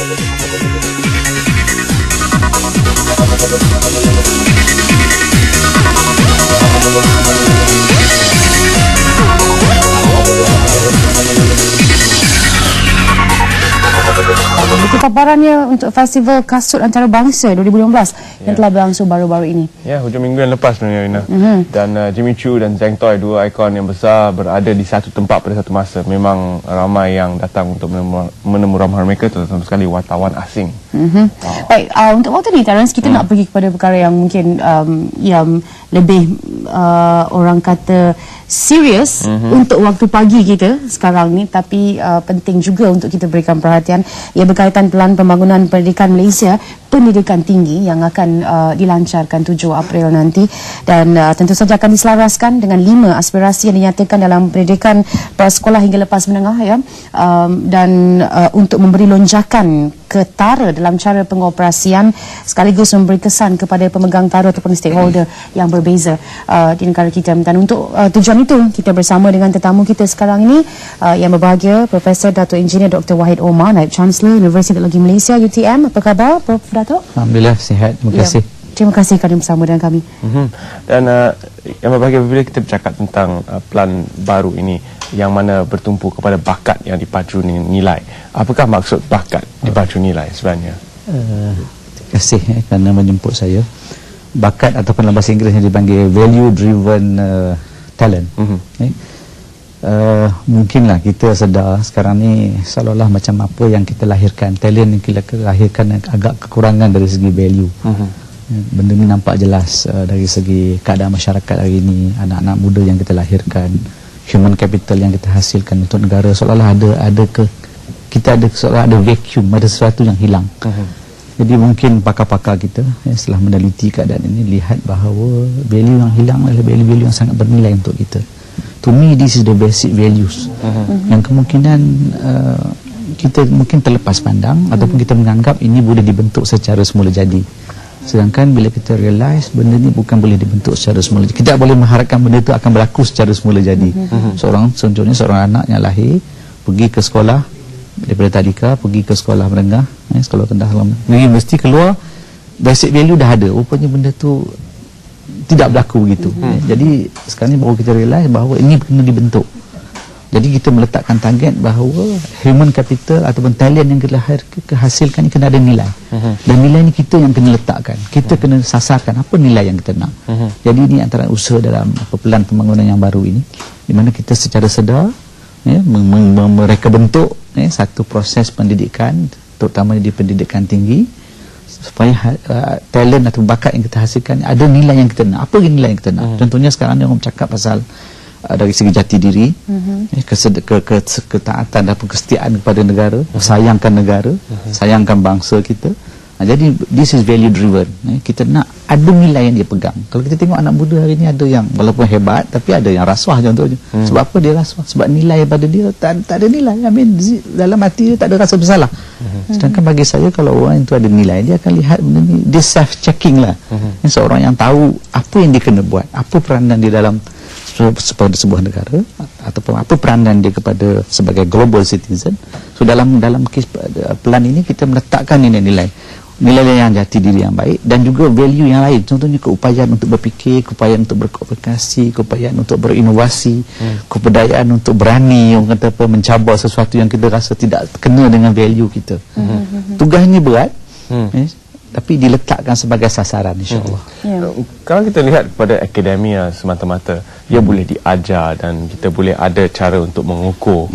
Itu paparannya untuk Festival Kasut Antarabangsa 2015 yang telah berlangsung baru-baru ini. Ya, hujung minggu yang lepas sebenarnya, Rina. Dan Jimmy Choo dan Zeng Toy, dua ikon yang besar, berada di satu tempat pada satu masa. Memang ramai yang datang untuk menemu ramai mereka, terutama sekali wartawan asing. Baik, untuk waktu ni Terence, kita nak pergi kepada perkara yang mungkin yang lebih orang kata serius untuk waktu pagi kita sekarang ni, tapi penting juga untuk kita berikan perhatian. Ia berkaitan pelan pembangunan pendidikan Malaysia, pendidikan tinggi yang akan dilancarkan 7 April nanti, dan tentu saja akan diselaraskan dengan 5 aspirasi yang dinyatakan dalam pendidikan prasekolah hingga lepas menengah, ya, dan untuk memberi lonjakan ketara dalam cara pengoperasian sekaligus memberi kesan kepada pemegang tara ataupun stakeholder yang berbeza di negara kita. Dan untuk tujuan itu, kita bersama dengan tetamu kita sekarang ini yang berbahagia, Profesor Dato' Engineer Dr. Wahid Omar, Naib Chancellor Universiti Teknologi Malaysia UTM. Apa khabar, Prof Dato'? Alhamdulillah, sihat. Terima kasih. Terima kasih kerana bersama dengan kami. Dan yang berbahagia, bila kita bercakap tentang plan baru ini yang mana bertumpu kepada bakat yang dipacu nilai, apakah maksud bakat dipacu nilai sebenarnya? Terima kasih kerana menjemput saya. Bakat ataupun dalam bahasa Inggeris yang dipanggil value driven talent. Mungkinlah kita sedar sekarang ni seolah-olah macam apa yang kita lahirkan, talent yang kita lahirkan agak kekurangan dari segi value. Benda ni nampak jelas dari segi keadaan masyarakat hari ini, anak-anak muda yang kita lahirkan, human capital yang kita hasilkan untuk negara, seolah-olah seolah ada vacuum, ada sesuatu yang hilang. Jadi mungkin pakar-pakar kita setelah meneliti keadaan ini lihat bahawa value yang hilang adalah value-value yang sangat bernilai untuk kita. To me, this is the basic values yang kemungkinan kita mungkin terlepas pandang ataupun kita menganggap ini boleh dibentuk secara semula jadi. Sedangkan bila kita realize benda ni bukan boleh dibentuk secara semula jadi, kita boleh mengharapkan benda itu akan berlaku secara semula jadi. Contohnya seorang anak yang lahir pergi ke sekolah daripada tadika, pergi ke sekolah menengah, sekolah rendah, mesti keluar basic value dah ada. Rupanya benda tu tidak berlaku begitu. Jadi sekarang ni baru kita realize bahawa ini kena dibentuk. Jadi kita meletakkan target bahawa human capital ataupun talent yang kita hasilkan ni kena ada nilai. Dan nilai ni kita yang kena letakkan. Kita kena sasarkan apa nilai yang kita nak. Jadi ini antara usaha dalam pelan pembangunan yang baru ini, di mana kita secara sedar mereka bentuk satu proses pendidikan, terutama di pendidikan tinggi, supaya talent atau bakat yang kita hasilkan ada nilai yang kita nak. Apa nilai yang kita nak? Contohnya sekarang ni orang bercakap pasal dari segi jati diri, ketaatan dan kesetiaan kepada negara, sayangkan negara, sayangkan bangsa kita. Jadi this is value driven. Kita nak ada nilai yang dia pegang. Kalau kita tengok anak muda hari ini, ada yang walaupun hebat tapi ada yang rasuah contohnya. Sebab apa dia rasuah? Sebab nilai pada dia tak ada nilai. Dalam hati dia tak ada rasa bersalah. Sedangkan bagi saya, kalau orang itu ada nilai, dia akan lihat benda ni, dia self checking lah. Seorang yang tahu apa yang dia kena buat, apa peranan dia dalam kepada sebuah negara, ataupun apa peranan dia kepada sebagai global citizen. So dalam plan ini kita meletakkan nilai-nilai yang jati diri yang baik dan juga value yang lain. Contohnya keupayaan untuk berfikir, keupayaan untuk berkomunikasi, keupayaan untuk berinovasi, kepedayaan untuk berani mencabar sesuatu yang kita rasa tidak kena dengan value kita. Tugas ini berat, tapi diletakkan sebagai sasaran, insyaAllah. Kalau kita lihat pada akademia semata-mata, ia boleh diajar dan kita boleh ada cara untuk mengukur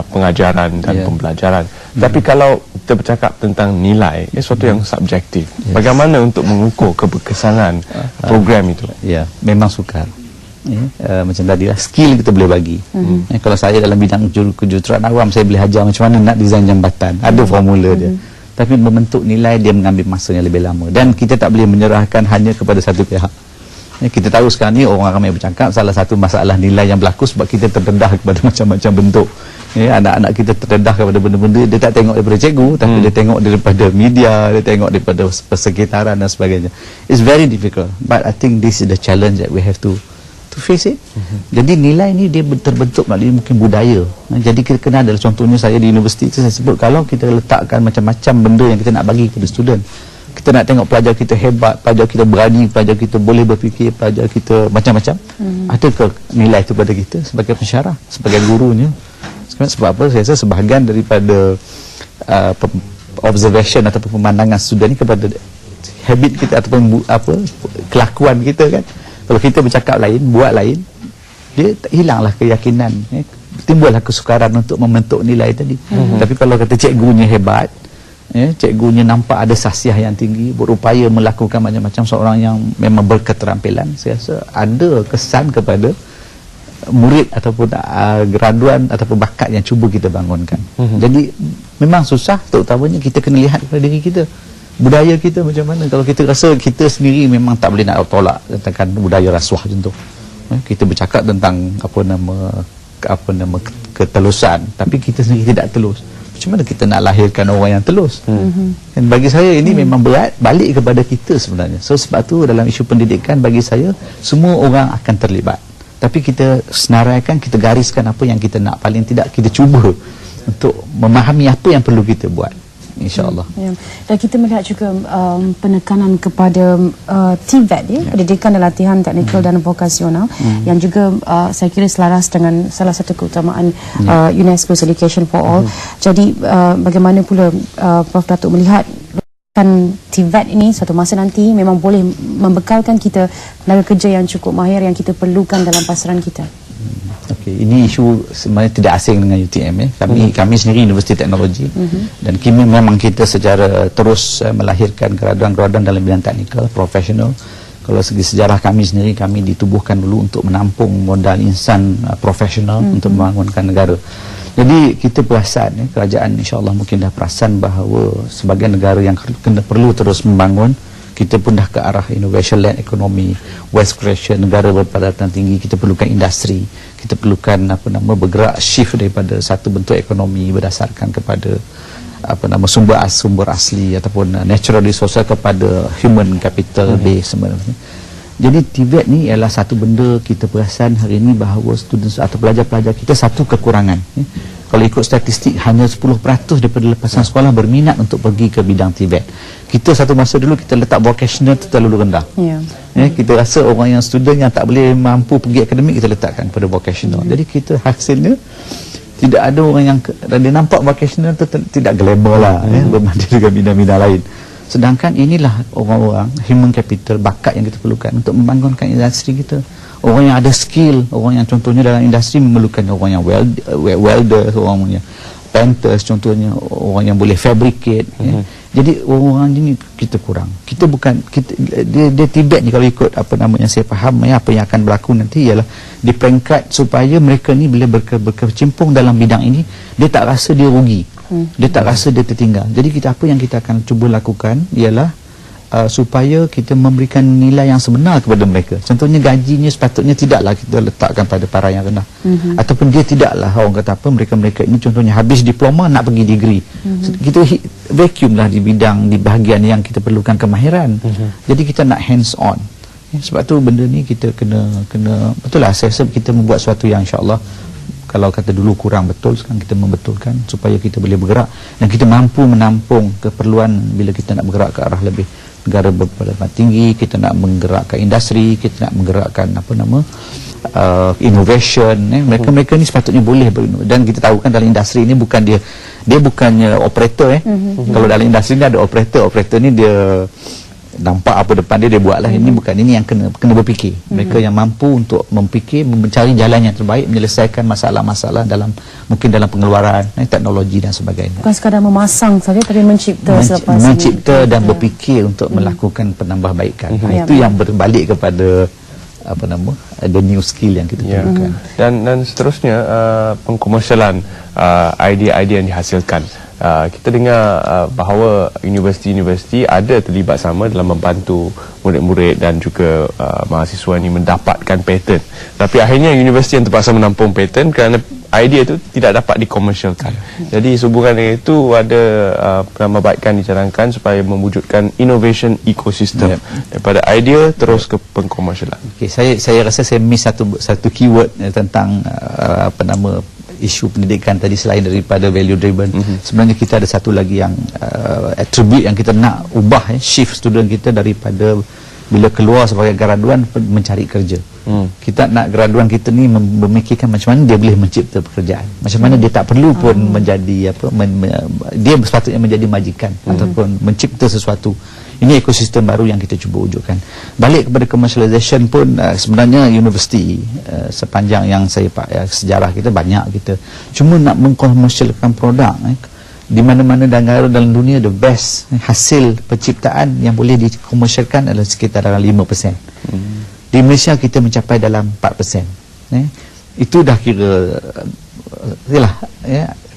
pengajaran dan pembelajaran. Tapi kalau kita bercakap tentang nilai, sesuatu yang subjektif. Bagaimana untuk mengukur keberkesanan program itu? Ya, memang sukar. Macam tadilah, skill kita boleh bagi. Kalau saya dalam bidang kejuruteraan awam, saya boleh ajar macam mana nak desain jambatan. Ada formula dia. Tapi membentuk nilai, dia mengambil masa yang lebih lama. Dan kita tak boleh menyerahkan hanya kepada satu pihak. Kita tahu sekarang ni orang ramai bercakap salah satu masalah nilai yang berlaku sebab kita terdedah kepada macam-macam bentuk. Anak-anak kita terdedah kepada benda-benda, dia tak tengok daripada cikgu, tapi dia tengok daripada media, dia tengok daripada persekitaran dan sebagainya. It's very difficult, but I think this is the challenge that we have to to face it. Jadi nilai ni dia terbentuk melalui mungkin budaya. Jadi kita kena ada, contohnya saya di universiti itu saya sebut, kalau kita letakkan macam-macam benda yang kita nak bagi kepada student, kita nak tengok pelajar kita hebat, pelajar kita berani, pelajar kita boleh berfikir, pelajar kita macam-macam, ada ke nilai itu pada kita sebagai pensyarah, sebagai gurunya? Sebab apa? Saya rasa sebahagian daripada observation ataupun pemandangan student ni kepada habit kita ataupun kelakuan kita kan. Kalau kita bercakap lain, buat lain, dia hilanglah keyakinan, timbullah kesukaran untuk membentuk nilai tadi. Tapi kalau kata cikgunya hebat, cikgunya nampak ada sasiah yang tinggi, berupaya melakukan macam-macam, seorang yang memang berketerampilan, saya rasa ada kesan kepada murid ataupun graduan ataupun bakat yang cuba kita bangunkan. Jadi memang susah, terutamanya kita kena lihat pada diri kita, budaya kita macam mana. Kalau kita rasa kita sendiri memang tak boleh nak tolak tentang budaya rasuah contoh, kita bercakap tentang apa nama ketelusan, tapi kita sendiri tidak telus, macam mana kita nak lahirkan orang yang telus? Dan bagi saya ini memang berat balik kepada kita sebenarnya. So sebab tu dalam isu pendidikan, bagi saya semua orang akan terlibat, tapi kita senaraikan, kita gariskan apa yang kita nak, paling tidak kita cuba untuk memahami apa yang perlu kita buat, insya-Allah. Dan kita melihat juga penekanan kepada TVET, pendidikan dan latihan teknikal dan vokasional, yang juga saya kira selaras dengan salah satu keutamaan UNESCO's Education for All. Jadi bagaimana pula Prof Datuk melihat kan TVET ini suatu masa nanti memang boleh membekalkan kita tenaga kerja yang cukup mahir yang kita perlukan dalam pasaran kita? Okey, ini isu sebenarnya tidak asing dengan UTM. Kami sendiri Universiti Teknologi, dan kini memang kita secara terus melahirkan graduan-graduan dalam bidang teknikal, profesional. Kalau segi sejarah kami sendiri, kami ditubuhkan dulu untuk menampung modal insan profesional untuk membangunkan negara. Jadi kita perasan, kerajaan insya-Allah mungkin dah perasan bahawa sebagai negara yang perlu terus membangun, kita pun dah ke arah innovation-led economy, wealth creation, negara berpendapatan tinggi. Kita perlukan industri, kita perlukan bergerak shift daripada satu bentuk ekonomi berdasarkan kepada sumber asli ataupun natural resources kepada human capital base sebenarnya. Jadi TVET ni ialah satu benda kita perasan hari ini bahawa students atau pelajar-pelajar kita satu kekurangan. Kalau ikut statistik, hanya 10% daripada lepasan sekolah berminat untuk pergi ke bidang TVET. Kita satu masa dulu kita letak vocational tu terlalu rendah. Kita rasa orang yang student yang tak boleh mampu pergi akademik, kita letakkan pada vocational. Jadi kita hasilnya tidak ada orang yang dia nampak vocational tu tidak global lah, berbanding dengan bidang-bidang lain. Sedangkan inilah orang-orang human capital, bakat yang kita perlukan untuk membangunkan industri kita. Orang yang ada skill, orang yang contohnya dalam industri memerlukan orang yang welder, orang yang painters contohnya, orang yang boleh fabricate. Jadi orang-orang ini kita kurang. Kita bukan dia TVET ni, kalau ikut apa namanya saya faham apa yang akan berlaku nanti ialah di peringkat supaya mereka ni bila berkecimpung dalam bidang ini, dia tak rasa dia rugi. Dia tak rasa dia tertinggal. Jadi apa yang kita akan cuba lakukan ialah supaya kita memberikan nilai yang sebenar kepada mereka. Contohnya gajinya sepatutnya tidaklah kita letakkan pada para yang rendah. Ataupun dia tidaklah orang kata mereka-mereka ini contohnya habis diploma nak pergi degree. Kita vacuum lah di bahagian yang kita perlukan kemahiran. Jadi kita nak hands on. Sebab tu benda ni kita kena betul lah, saya rasa kita membuat sesuatu yang insya-Allah, kalau kata dulu kurang betul, sekarang kita membetulkan supaya kita boleh bergerak dan kita mampu menampung keperluan bila kita nak bergerak ke arah lebih negara berpendapatan tinggi, kita nak menggerakkan industri, kita nak menggerakkan innovation. Mereka ni sepatutnya boleh dan kita tahu kan dalam industri ni bukan dia bukannya operator. Kalau dalam industri ni ada operator ni dia nampak apa depan dia buatlah. Ini bukan, ini yang kena berfikir. Mereka yang mampu untuk memfikir, mencari jalan yang terbaik, menyelesaikan masalah-masalah mungkin dalam pengeluaran, teknologi dan sebagainya. Bukan sekadar memasang saja, tapi mencipta dan berfikir untuk melakukan penambahbaikan. Itu yang berbalik kepada ada new skill yang kita perlukan. Dan seterusnya pengkomersialan idea-idea yang dihasilkan. Kita dengar bahawa universiti-universiti ada terlibat sama dalam membantu murid-murid dan juga mahasiswa ini mendapatkan patent. Tapi akhirnya universiti yang terpaksa menampung patent kerana idea itu tidak dapat dikomersialkan. Jadi sehubungan dengan itu ada penambahbaikan dicanangkan supaya mewujudkan innovation ecosystem daripada idea terus ke pengkomersialan. Okay, saya rasa saya miss satu keyword tentang isu pendidikan tadi selain daripada value driven. Sebenarnya kita ada satu lagi yang attribute yang kita nak ubah, shift student kita daripada bila keluar sebagai graduan mencari kerja. Kita nak graduan kita ni memikirkan macam mana dia boleh mencipta pekerjaan, macam mana dia tak perlu pun menjadi dia sepatutnya menjadi majikan ataupun mencipta sesuatu. Ini ekosistem baru yang kita cuba wujudkan. Balik kepada commercialization pun sebenarnya universiti sepanjang yang saya sejarah kita banyak kita cuma nak mengkomersialkan produk di mana-mana dalam dunia the best hasil penciptaan yang boleh dikomersialkan adalah sekitar dalam 5%. Di Malaysia kita mencapai dalam 4%. Itu dah kira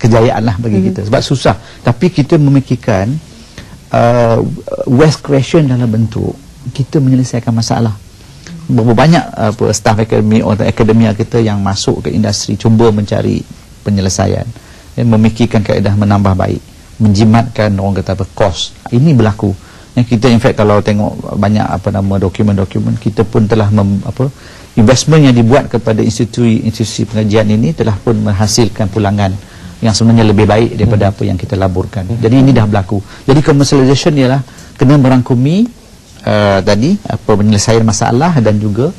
kejayaan lah bagi kita sebab susah. Tapi kita memikirkan wealth creation dalam bentuk kita menyelesaikan masalah. Berapa banyak staff akademia kita yang masuk ke industri cuba mencari penyelesaian, memikirkan kaedah menambah baik, menjimatkan orang kata cost. Ini berlaku. Yang kita in fact kalau tengok banyak dokumen-dokumen kita pun telah investment yang dibuat kepada institusi pengajian ini telah pun menghasilkan pulangan yang sebenarnya lebih baik daripada apa yang kita laburkan. Jadi ini dah berlaku. Jadi commercialization ialah kena merangkumi tadi penyelesaian masalah dan juga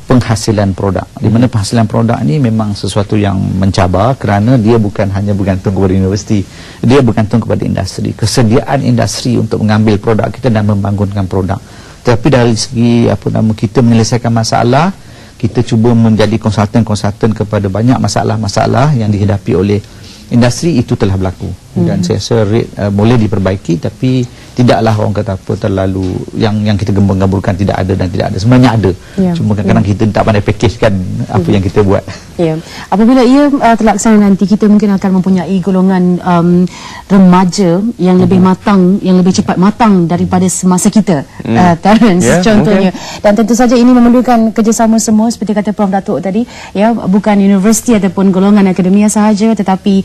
penghasilan produk. Di mana penghasilan produk ini memang sesuatu yang mencabar kerana dia bukan hanya bergantung kepada universiti, dia bergantung kepada industri. Kesediaan industri untuk mengambil produk kita dan membangunkan produk. Tapi dari segi kita menyelesaikan masalah, kita cuba menjadi konsultan kepada banyak masalah-masalah yang dihadapi oleh industri, itu telah berlaku. Dan saya rasa boleh diperbaiki, tapi tidaklah orang kata terlalu yang kita gembur-gemburkan tidak ada dan tidak ada. Sebenarnya ada. Cuma kadang-kadang kita tak pandai package-kan apa yang kita buat. Apabila ia terlaksana nanti, kita mungkin akan mempunyai golongan remaja yang lebih matang, yang lebih cepat matang daripada semasa kita, Terence, contohnya. Dan tentu saja ini memerlukan kerjasama semua seperti kata Prof Datuk tadi, bukan universiti ataupun golongan akademia sahaja, tetapi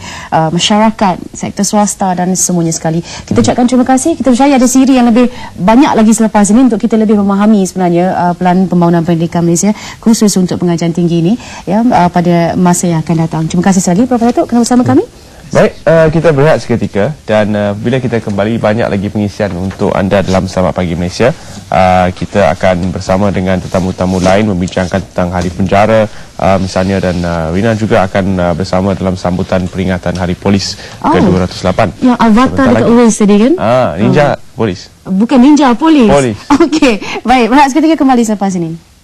masyarakat, sektor swasta dan semuanya sekali. Kita ucapkan terima kasih. Kita percaya ada siri yang lebih banyak lagi selepas ini untuk kita lebih memahami sebenarnya pelan pembangunan pendidikan Malaysia khusus untuk pengajian tinggi ini pada masa yang akan datang. Terima kasih sekali Prof Datuk kerana bersama kami. Baik, kita berehat seketika dan bila kita kembali banyak lagi pengisian untuk anda dalam Selamat Pagi Malaysia. Kita akan bersama dengan tetamu-tetamu lain membincangkan tentang Hari Penjara misalnya, dan Rina juga akan bersama dalam sambutan peringatan Hari Polis ke-208. Yang avatar dekat Always tadi kan? Ninja Polis. Bukan Ninja Polis. Okey, baik, berehat seketika, kembali selepas ini.